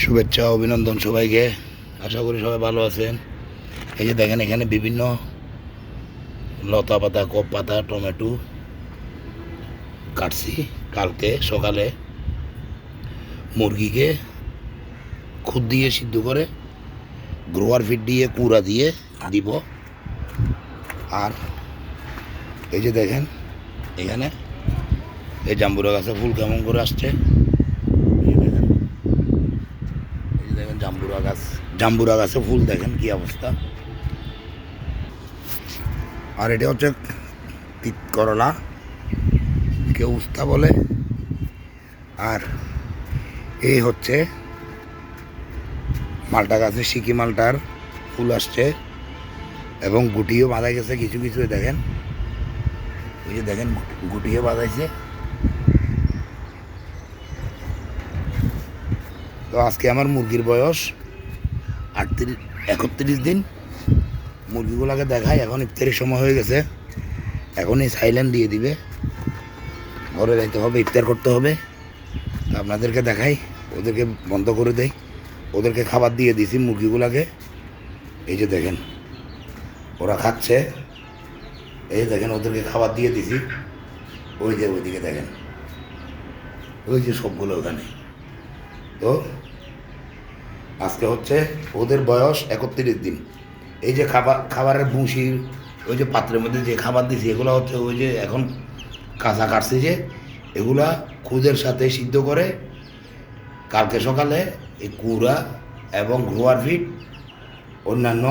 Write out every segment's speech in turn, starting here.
শুভেচ্ছা অভিনন্দন সবাইকে। আশা করি সবাই ভালো আছেন। এই যে দেখেন এখানে বিভিন্ন লতা পাতা, কপ পাতা, টমেটো কাটছি। কালকে সকালে মুরগিকে খুদ দিয়ে সিদ্ধ করে গ্রোয়ার ফিড দিয়ে কুড়া দিয়ে দিব। আর এই যে দেখেন এখানে এই জাম্বুরা গাছে ফুল কেমন করে আসছে। দেখেন জাম্বুরা গাছে ফুল দেখেন কি অবস্থা। আর এটা হচ্ছে তিত করলা, কেউ উস্তা বলে। আর এই হচ্ছে মালটা গাছে সিকি মালটার ফুল আসছে এবং গুটিও বাঁধা গেছে কিছু কিছু। দেখেন ওই যে দেখেন গুটিও বাঁধাইছে। তো আজকে আমার মুরগির বয়স 31 দিন। মুরগিগুলোকে দেখাই, এখন ইফতারের সময় হয়ে গেছে, এখনই সাইলেন্ট দিয়ে দিবে, ঘরে যাইতে হবে, ইফতার করতে হবে। তা আপনাদেরকে দেখাই, ওদেরকে বন্ধ করে দেই। ওদেরকে খাবার দিয়ে দিছি মুরগিগুলোকে। এই যে দেখেন ওরা খাচ্ছে, এই দেখেন ওদেরকে খাবার দিয়ে দিছি। ওই যে ওইদিকে দেখেন, ওই যে সবগুলো ওখানে। তো আজকে হচ্ছে ওদের বয়স 31 দিন। এই যে খাবারের ভুসির ওই যে পাত্রের মধ্যে যে খাবার দিছি, এগুলো হচ্ছে ওই যে এখন কাঁচা কাটছি, যে এগুলা খুদের সাথে সিদ্ধ করে কালকে সকালে এই কুড়া এবং গ্রোয়ার ফিড, অন্যান্য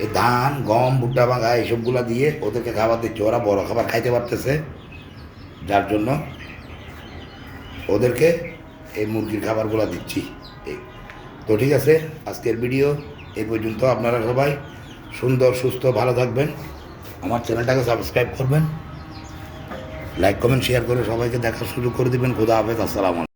এই ধান, গম, ভুট্টা ভাঙা এইসবগুলো দিয়ে ওদেরকে খাবার দিচ্ছে। ওরা বড় খাবার খাইতে পারতেছে, যার জন্য ওদেরকে এই মুরগির খাবারগুলো দিচ্ছি। তো ঠিক আছে, আজকের ভিডিও এই পর্যন্ত। আপনারা সবাই সুন্দর, সুস্থ, ভালো থাকবেন। আমার চ্যানেলটাকে সাবস্ক্রাইব করবেন, লাইক কমেন্ট শেয়ার করে সবাইকে দেখার সুযোগ করে দেবেন। খোদা হাফেজ, আসসালামু আলাইকুম।